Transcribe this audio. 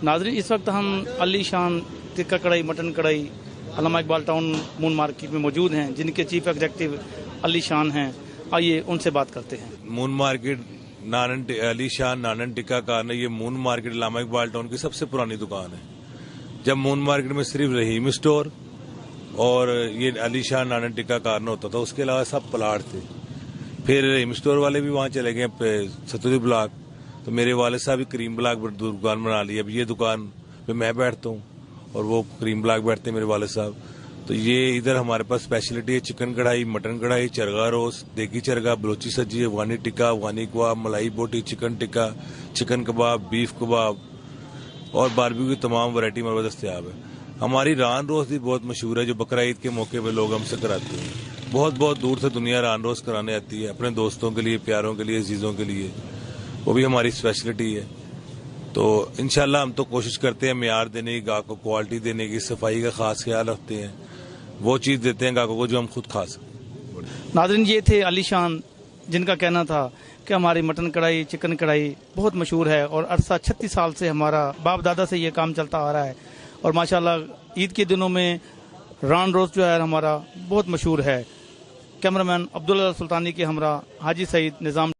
नाज़रीन, इस वक्त हम अली शान टिक्का कढ़ाई मटन कढ़ाई अल्लामा इकबाल टाउन मून मार्केट में मौजूद हैं, जिनके चीफ एग्जीक्यूटिव अली शान हैं। आइए उनसे बात करते हैं। मून मार्केट अली शान नानन टिक्का कारन, ये मून मार्केट अल्लामा इकबाल टाउन की सबसे पुरानी दुकान है। जब मून मार्केट में सिर्फ रहीम स्टोर और ये अली शान नानन टिक्का कारन होता था, उसके अलावा सब प्लाट थे। फिर रहीम स्टोर वाले भी वहाँ चले गए सतुरी ब्लॉक, तो मेरे वाले साहब भी करीम ब्लॉक दुकान बना ली। अब ये दुकान पे मैं बैठता हूँ और वो करीम ब्लॉक बैठते हैं मेरे वाले साहब। तो ये इधर हमारे पास स्पेशलिटी है चिकन कढ़ाई, मटन कढ़ाई, चरगा रोस्ट, देगी चरगा, बलोची सब्जी, अफगानी टिक्का, अफगानी कबाब, मलाई बोटी, चिकन टिक्का, चिकन कबाब, बीफ कबाब और बारबेक्यू की तमाम वैरायटी हमारे पास दस्तयाब है। हमारी रान रोस्ट भी बहुत मशहूर है, जो बकरा ईद के मौके पे लोग हमसे कराते हैं। बहुत बहुत दूर से दुनिया रान रोस्ट कराने आती है, अपने दोस्तों के लिए, प्यारों के लिए, अजीजों के लिए। वो भी हमारी स्पेशलिटी है। तो इंशाल्लाह हम तो कोशिश करते हैं मेयार देने की, गाहक को क्वालिटी देने की, सफाई का खास ख्याल रखते हैं, वो चीज़ देते हैं गाहकों को जो हम खुद खा सकें। नाज़रीन, ये थे अली शान, जिनका कहना था कि हमारी मटन कढ़ाई, चिकन कढ़ाई बहुत मशहूर है और अरसा 36 साल से हमारा बाप दादा से ये काम चलता आ रहा है। और माशाल्लाह ईद के दिनों में रान रोस्ट जो है हमारा बहुत मशहूर है। कैमरामैन अब्दुल्ला सुल्तानी के हमरा हाजी सईद निज़ाम।